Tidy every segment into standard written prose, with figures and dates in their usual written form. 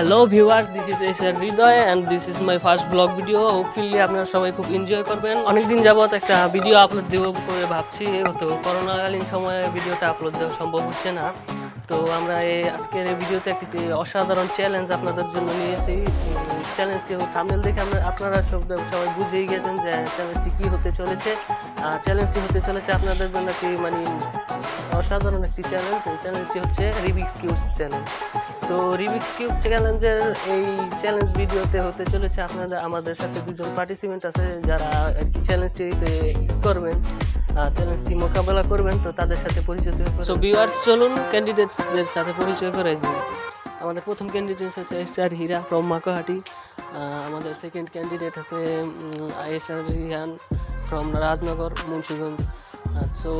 Hello viewers, this is এশার Hridoy and this is my first blog video. Hopefully আপনারা সবাই খুব এনজয় করবেন। অনেকদিন যাবত একটা ভিডিও আপলোড দেবো করে ভাবছি, তো করোনাকালীন সময়ে ভিডিওটা আপলোড দেওয়া সম্ভব হচ্ছে না। তো আমরা আজকের এই ভিডিওতে একটি অসাধারণ চ্যালেঞ্জ আপনাদের জন্য নিয়েছি। চ্যালেঞ্জটি থাম্বনেল দেখে আপনারা সবাই বুঝেই গেছেন যে চ্যালেঞ্জটি কী হতে চলেছে। চ্যালেঞ্জটি হতে চলেছে আপনাদের জন্য একটি অসাধারণ একটি চ্যালেঞ্জ। এই চ্যালেঞ্জটি হচ্ছে রিবিক্স কিউব চ্যালেঞ্জ। তো রিবিক্স কিউব চ্যালেঞ্জের এই চ্যালেঞ্জ ভিডিওতে হতে চলেছে আমাদের সাথে দুজন পার্টিসিপেন্ট আছে যারা আর কি চ্যালেঞ্জটিতে করবেন, চ্যালেঞ্জটি মোকাবেলা করবেন। তো তাদের সাথে পরিচিত হবে। সো ভিউয়ার্স, চলুন ক্যান্ডিডেটসদের সাথে পরিচয় করে দিই। আমাদের প্রথম ক্যান্ডিডেট আছে এসআর হীরা ফ্রম মাকাহাটি। আমাদের সেকেন্ড ক্যান্ডিডেট আছে S R Rihan from Rajnagar Munshiganj. So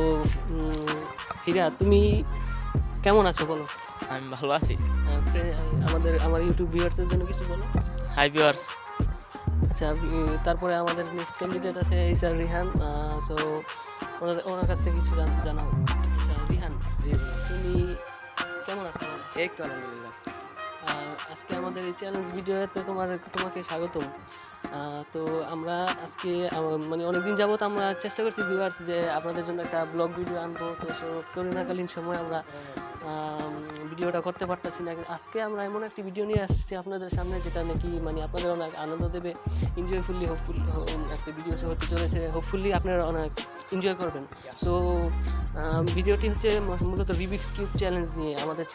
Hira, তুমি কেমন আছো বলো? আমি ভালো আছি। আমার ইউটিউব ভিউয়ার্সের জন্য কিছু বলো। Hi viewers. আচ্ছা, তারপরে আমাদের নেক্সট ক্যান্ডিডেট আছে এসআর রিহান। সো ওনার কাছ থেকে কিছু জানাও। আচ্ছা রিহান, জি তুমি কেমন আছো? এই তো আলহামদুলিল্লাহ। আজকে আমাদের এই চ্যালেঞ্জ ভিডিওতে তোমাকে স্বাগতম। তো আমরা আজকে অনেকদিন যাবত আমরা চেষ্টা করছি ভিউয়ার্স যে আপনাদের জন্য একটা ব্লগ ভিডিও আনবো। তো করোনাকালীন সময় আমরা ভিডিওটা করতে পারতেছি না। আজকে আমরা এমন একটি ভিডিও নিয়ে আসছি আপনাদের সামনে যেটা নাকি আপনাদের অনেক আনন্দ দেবে, এনজয়ফুলি হোপফুলি একটা ভিডিও হতে চলেছে। হোপফুলি আপনারা অনেক এনজয় করবেন। সো ভিডিওটি হচ্ছে মূলত রিবিক্স কিউব চ্যালেঞ্জ নিয়ে। আমাদের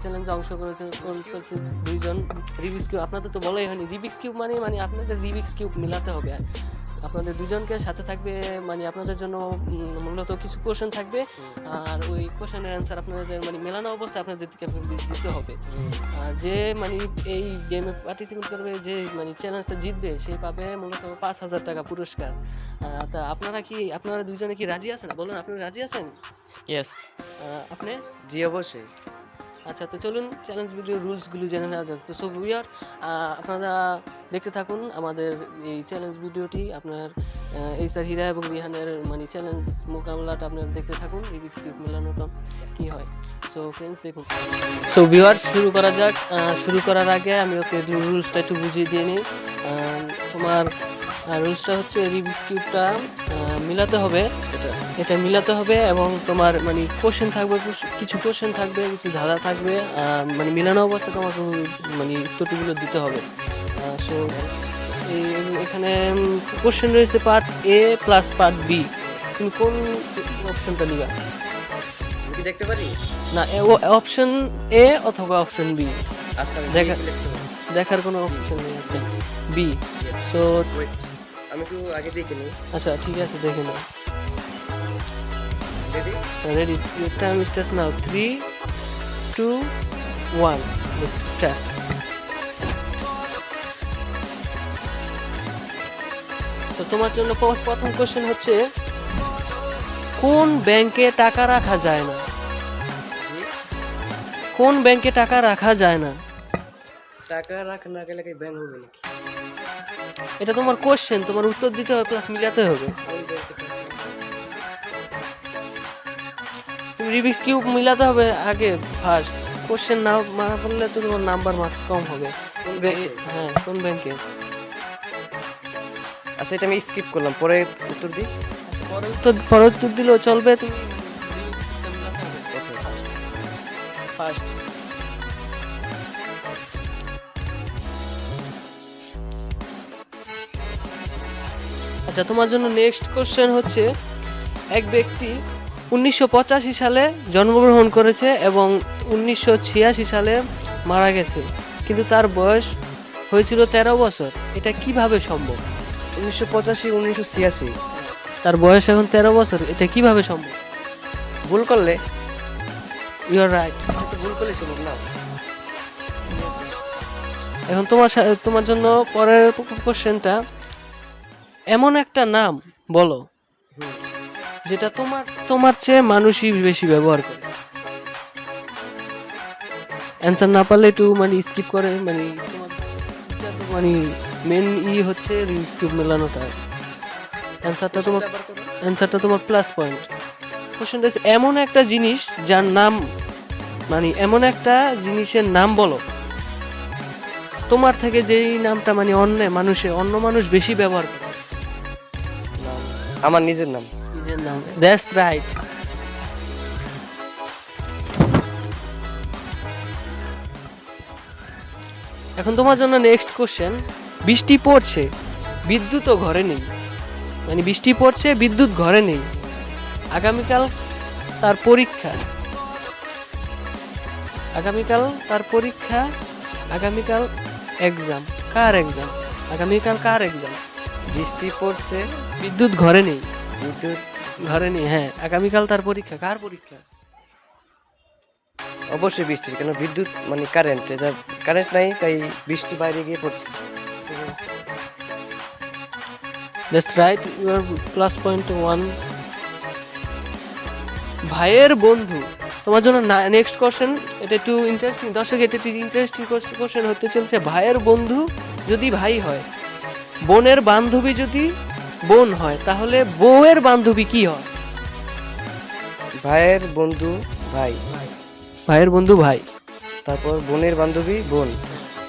চ্যালেঞ্জে অংশগ্রহণ করছে দুইজন। রিবিক্স কিউব আপনাদের তো বলাই হয়নি। রিবিক্স কিউব মানে আপনাদের রিবিক্স কিউব মিলাতে হবে। আপনাদের দুজনকে সাথে থাকবে, আপনাদের জন্য মূলত কিছু কোশ্চেন থাকবে, আর ওই কোশ্চেনের অ্যান্সার আপনাদের মেলানো অবস্থায় আপনাদের দিতে হবে। আর যে এই গেমে পার্টিসিপেট করবে, যে চ্যালেঞ্জটা জিতবে, সে পাবে মূলত 5,000 টাকা পুরস্কার। তা আপনারা দুজনে কি রাজি আছেন? বলুন, আপনি রাজি আছেন? ইয়েস। আপনি? জি অবশ্যই। আচ্ছা, তো চলুন চ্যালেঞ্জ ভিডিও রুলসগুলো জেনে নেওয়া যাক। তো সো ভিউয়ার্স, আপনারা দেখতে থাকুন আমাদের এই চ্যালেঞ্জ ভিডিওটি। আপনার এসআর হীরা এবং রিহানের চ্যালেঞ্জ মোকাবেলাটা আপনারা দেখতে থাকুন। রিবিক্স কিউব মেলানোটা কী হয়। সো ফ্রেন্ডস, দেখুন। সো ভিউয়ার্স, শুরু করা যাক। শুরু করার আগে আমি ওকে রুলসটা একটু বুঝিয়ে দিয়ে নিই। তোমার রুলসটা হচ্ছে রিবিক্স কিউবটা মিলাতে হবে, এটা মিলাতে হবে, এবং তোমার কোশ্চেন থাকবে, কিছু কোশ্চেন থাকবে, কিছু ধাঁধা থাকবে। মিলানো অবস্থায় তোমাকে উত্তরগুলো দিতে হবে। সো এখানে কোশ্চেন রয়েছে part A plus part B. তুমি কোন অপশনটা নিবা? কি দেখতে পারি? না, অপশন এ অথবা অপশন বি। আচ্ছা, দেখার কোনো অপশন নেই। আছে বি। সো আমি একটু আগে দেখে নিই। আচ্ছা, ঠিক আছে, দেখে নাও। Ready? Ready? Your time starts now. 3, 2, 1. Let's start. তো তোমার জন্য প্রথম কোশ্চেন হচ্ছে, কোন ব্যাংকে টাকা রাখা যায় না? কোন ব্যাংকে টাকা রাখা যায় না? টাকা রাখা না গেলে কি ব্যাংক হবে নাকি? এটা তোমার কোশ্চেন, তোমার উত্তর দিতে হবে প্লাস মিলাতে হবে। তুমি রিবিক্স কিউব মিলাতে হবে আগে ফার্স্ট। কোশ্চেন না পারলে তো তোমার নাম্বার মার্কস কম হবে। হ্যাঁ, কোন ব্যাংকে? আচ্ছা, এটা আমি স্কিপ করলাম, পরে উত্তর দিই। আচ্ছা, পরে উত্তর দিলেও চলবে। তুমি ফার্স্ট। আচ্ছা, তোমার জন্য নেক্সট কোশ্চেন হচ্ছে, এক ব্যক্তি 1985 সালে জন্মগ্রহণ করেছে এবং 1986 সালে মারা গেছে, কিন্তু তার বয়স হয়েছিল 13 বছর। এটা কিভাবে সম্ভব? 1985, 1986, তার বয়স এখন 13 বছর। এটা কিভাবে সম্ভব? ভুল করলে? You are right. ভুল করলে সম্ভব না। এখন তোমার জন্য পরের কোশ্চেনটা, এমন একটা নাম বলো যেটা তোমার চেয়ে মানুষই বেশি ব্যবহার করে। অ্যান্সার না পারলে একটু স্কিপ করে, মেন হচ্ছে রিবিক্স কিউব মেলানোটা। অ্যান্সারটা তোমার প্লাস পয়েন্ট। কোশ্চেনটা হচ্ছে, এমন একটা জিনিস যার নাম এমন একটা জিনিসের নাম বলো তোমার থেকে যেই নামটা মানে অন্য মানুষ বেশি ব্যবহার করে? নাম আমার নিজের নাম। নিজের নাম, দ্যাটস রাইট। এখন তোমার জন্য নেক্সট কোশ্চেন। বৃষ্টি পড়ছে, বিদ্যুৎও ঘরে নেই, মানে বৃষ্টি পড়ছে বিদ্যুৎ ঘরে নেই, আগামীকাল তার পরীক্ষা, আগামীকাল তার পরীক্ষা, আগামীকাল এক্সাম, কার এক্সাম? আগামীকাল কার এক্সাম? বৃষ্টি পড়ছে, বিদ্যুৎ ঘরে নেই, বিদ্যুৎ ঘরে নেই, হ্যাঁ, আগামীকাল তার পরীক্ষা, কার পরীক্ষা? অবশ্যই বৃষ্টির, কেন বিদ্যুৎ মানে কারেন্ট, এটা কারেন্ট নাই তাই বৃষ্টি বাইরে গিয়ে পড়ছে। That's right, your plus point 1। ভাইয়ের বন্ধু, তোমার জন্য নেক্সট কোশ্চেন। এটা একটু ইন্টারেস্টিং দর্শক, এটা একটু ইন্টারেস্টিং কোশ্চেন হতে চলছে। ভাইয়ের বন্ধু যদি ভাই হয়, বোনের বান্ধবী যদি বোন হয়, তাহলে বউয়ের বান্ধবী কি হয়? ভাইয়ের বন্ধু ভাই, ভাইয়ের বন্ধু ভাই, তারপর বোনের বান্ধবী বোন,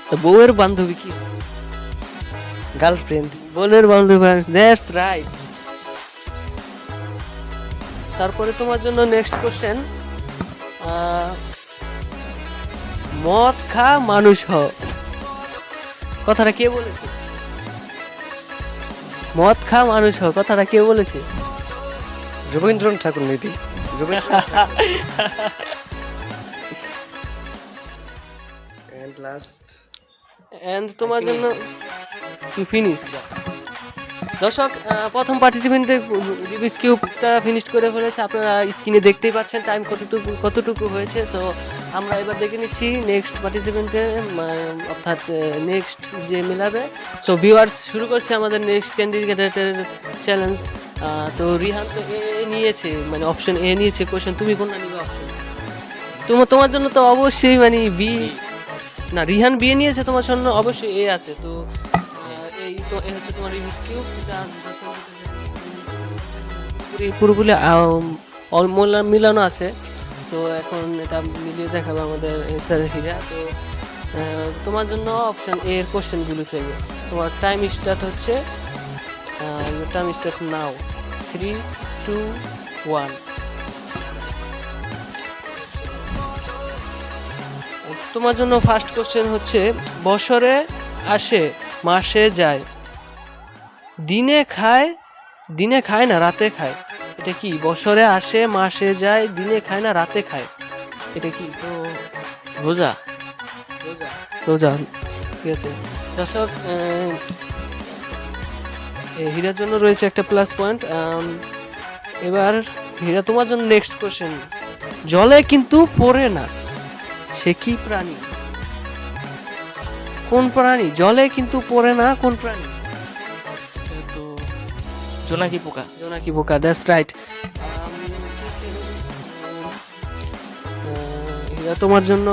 তো বউয়ের বান্ধবী কি হয়? গার্লফ্রেন্ড। বোনের বান্ধবী, দ্যাটস রাইট। তারপরে তোমার জন্য নেক্সট কোশ্চেন। মদ খা মানুষ হ, কথাটা কে বলেছে? মদ খা মানুষ হ, কথাটা কে বলেছে? রবীন্দ্রনাথ ঠাকুর মেবি। এন্ড লাস্ট, এন্ড তোমার জন্য কি ফিনিশ। দর্শক, প্রথম পার্টিসিপেন্টে রিভিউজ কিউবটা ফিনিশ করে ফেলেছে, আপনারা স্ক্রিনে দেখতেই পাচ্ছেন টাইম কতটুকু হয়েছে। সো আমরা এবার দেখে নিচ্ছি নেক্সট পার্টিসিপেন্টে, অর্থাৎ নেক্সট যে মিলাবে। সো ভিউয়ার্স, শুরু করছে আমাদের নেক্সট ক্যান্ডিডেটের চ্যালেঞ্জ। তো রিহান তো এ নিয়েছে, মানে অপশন এ নিয়েছে কোশ্চেন, তুমি কোনটা নিবে অপশন? তোমার জন্য তো অবশ্যই মানে বি, না রিহান বি নিয়েছে, তোমার জন্য অবশ্যই এ আছে। তো এই তো এই হচ্ছে তোমার রিভিউ কিউব, এটা পুরোপুরি মিলানো আছে। তো এখন এটা মিলিয়ে দেখাবে আমাদের স্যার হিরা। তো তোমার জন্য অপশন এ এর কোশ্চেনগুলো থেকে তোমার টাইম স্টার্ট হচ্ছে, টাইম স্টার্ট নাও, 3, 2, 1। তোমার জন্য ফার্স্ট কোশ্চেন হচ্ছে, বছরে আসে মাসে যায়, দিনে খায় না রাতে খায়, এটা কি? বছরে আসে মাসে যায়, দিনে খায় না রাতে খায়, এটা কি? তো রোজা। রোজা, রোজা, ঠিক আছে। দর্শক, হীরার জন্য রয়েছে একটা প্লাস পয়েন্ট। এবার হীরা, তোমার জন্য নেক্সট কোশ্চেন। জলে কিন্তু পড়ে না, সে কি প্রাণী? কোন প্রাণী জলে কিন্তু পড়ে না, কোন প্রাণী? তো জোনাকি পোকা। জোনাকি পোকা, দ্যাটস রাইট। তোমার জন্য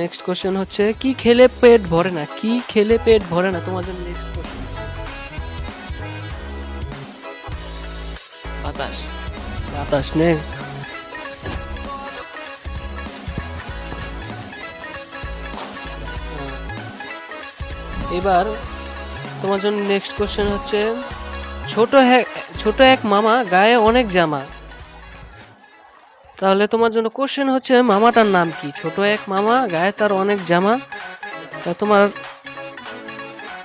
নেক্সট কোশ্চেন হচ্ছে, কি খেলে পেট ভরে না? কি খেলে পেট ভরে না? তোমার জন্য নেক্সট কোশ্চেন। বাতাস। বাতাস নে। এবার তোমার জন্য নেক্সট কোশ্চেন হচ্ছে, ছোট এক মামা গায়ে অনেক জামা, তাহলে তোমার জন্য কোশ্চেন হচ্ছে, মামাটার নাম কি? ছোট এক মামা গায়ে তার অনেক জামা, তা তোমার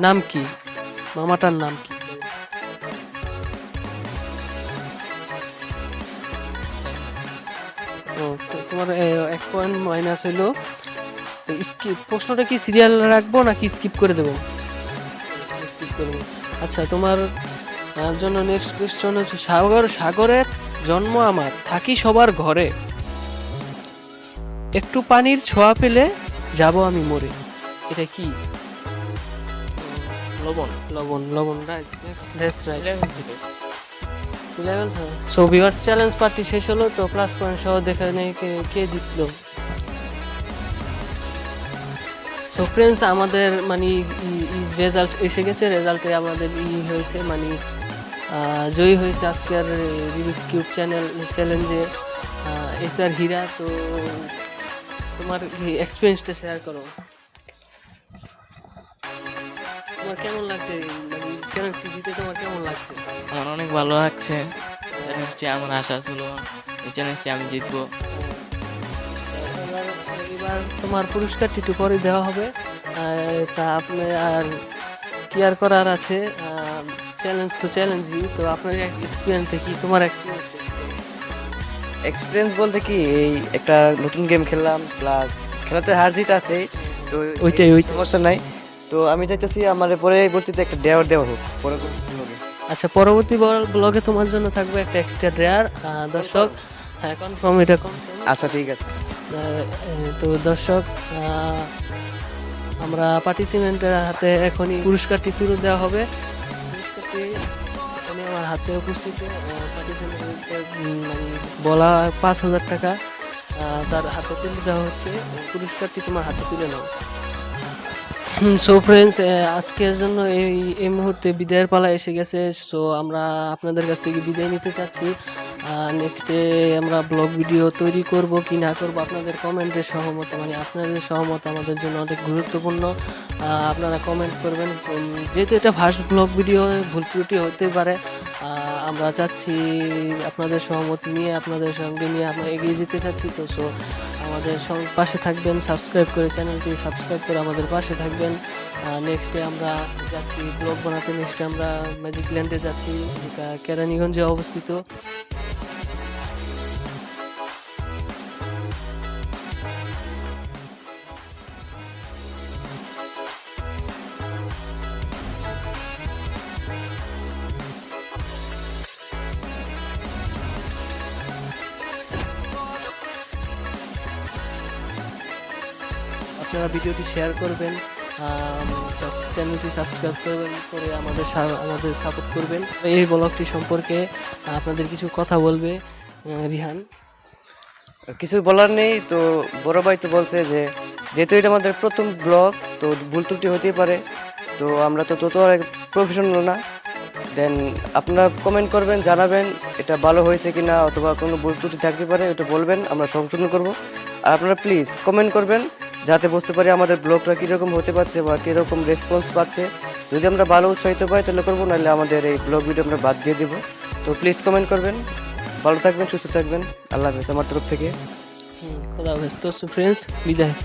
নাম কি? মামাটার নাম কি? তোমার 1 পয়েন্ট মাইনাস হইলো। প্রশ্নটা কি সিরিয়াল রাখবো নাকি স্কিপ করে দেবো? স্কিপ করে দেবো। আচ্ছা, তোমার জন্য নেক্সট কোশ্চেন হচ্ছে, সাগরে জন্ম আমার, থাকি সবার ঘরে, একটু পানির ছোঁয়া পেলে যাব আমি মরে, এটা কি? লবণ। লবণ, লবণ, right, that's right. So viewers, challenge party শেষ হলো। তো প্লাস পয়েন্ট সহ দেখে নেই কে জিতলো। সো ফ্রেন্ডস, আমাদের মানে রেজাল্ট এসে গেছে। রেজাল্টে আমাদের হয়েছে, মানে জয়ী হয়েছে আজকের রিমিক্স কিউব চ্যালেঞ্জে এসআর হীরা। তো তোমার এক্সপিরিয়েন্সটা শেয়ার করো। তোমার কেমন লাগছে মানে চ্যালেঞ্জটি জিতে তোমার কেমন লাগছে? আমার অনেক ভালো লাগছে। চ্যালেঞ্জটি আমার আশা ছিল এই চ্যালেঞ্জটি আমি জিতবো। এবার এবার তোমার পুরস্কারটি একটু পরে দেওয়া হবে। তা আপনি আর কি আর করার আছে, চ্যালেঞ্জ তো চ্যালেঞ্জই। তো আপনার এক্সপিরিয়েন্সটা কি, তোমার এক্সপিরিয়েন্স? এক্সপিরিয়েন্স বলতে কি, এই একটা নতুন গেম খেললাম, প্লাস খেলাতে হার জিত আছে, তো ওইটাই। সমস্যা নাই। তো আমি চাইতেছি আমার পরবর্তীতে একটা দেওয়া হোক পরবর্তী হবে। আচ্ছা, পরবর্তী ব্লগে তোমার জন্য থাকবে একটা এক্সট্রা ড্রেয়ার। দর্শক, হ্যাঁ কনফার্ম, এটা কনফার্ম। আচ্ছা ঠিক আছে। তো দর্শক, আমরা পার্টিসিপেন্টের হাতে এখনই পুরস্কারটি তুলে দেওয়া হবে। পুরস্কারটি এখানে আমার হাতে উপস্থিত। পার্টিসিপেন্টকে মানে বলা 5,000 টাকা তার হাতে তুলে দেওয়া হচ্ছে। পুরস্কারটি তোমার হাতে তুলে নাও। সো ফ্রেন্ডস, আজকের জন্য এই মুহূর্তে বিদায়ের পালা এসে গেছে। সো আমরা আপনাদের কাছ থেকে বিদায় নিতে চাচ্ছি। নেক্সটে আমরা ব্লগ ভিডিও তৈরি করব কি না করব, আপনাদের কমেন্টের সহমত, মানে আপনাদের সহমত আমাদের জন্য অনেক গুরুত্বপূর্ণ। আপনারা কমেন্ট করবেন। যেহেতু এটা ফার্স্ট ব্লগ ভিডিও, ভুল ত্রুটি হতে পারে। আমরা চাচ্ছি আপনাদের সহমত নিয়ে, আপনাদের সঙ্গে নিয়ে আমরা এগিয়ে যেতে চাচ্ছি। তো সো আমাদের পাশে থাকবেন, সাবস্ক্রাইব করে চ্যানেলটি সাবস্ক্রাইব করে আমাদের পাশে থাকবেন। নেক্সটে আমরা যাচ্ছি ব্লগ বানাতে। নেক্সটে আমরা ম্যাজিক ল্যান্ডে যাচ্ছি, যেটা কেরানীগঞ্জে অবস্থিত। আপনারা ভিডিওটি শেয়ার করবেন, চ্যানেলটি সাবস্ক্রাইব করবেন, করে আমাদের সাপোর্ট করবেন। এই ব্লগটি সম্পর্কে আপনাদের কিছু কথা বলবে রিহান। কিছু বলার নেই। তো বড় ভাই তো বলছে যে যেহেতু এটা আমাদের প্রথম ব্লগ, তো ভুল ত্রুটি হতেই পারে। তো আমরা তো তত প্রফেশনাল না। দেন আপনারা কমেন্ট করবেন, জানাবেন এটা ভালো হয়েছে কিনা, অথবা কোনো ভুল ত্রুটি থাকতে পারে, এটা বলবেন, আমরা সংশোধন করব। আর আপনারা প্লিজ কমেন্ট করবেন, যাতে বুঝতে পারি আমাদের ব্লগটা কীরকম হতে পারছে বা কীরকম রেসপন্স পাচ্ছে। যদি আমরা ভালো উৎসাহিত পাই তাহলে করবো, নাহলে আমাদের এই ব্লগ ভিডিও আমরা বাদ দিয়ে দেবো। তো প্লিজ কমেন্ট করবেন। ভালো থাকবেন, সুস্থ থাকবেন। আল্লাহ হাফেজ আমার তরফ থেকে। খোদা হাফেজ। তো ফ্রেন্ডস, বিদায়।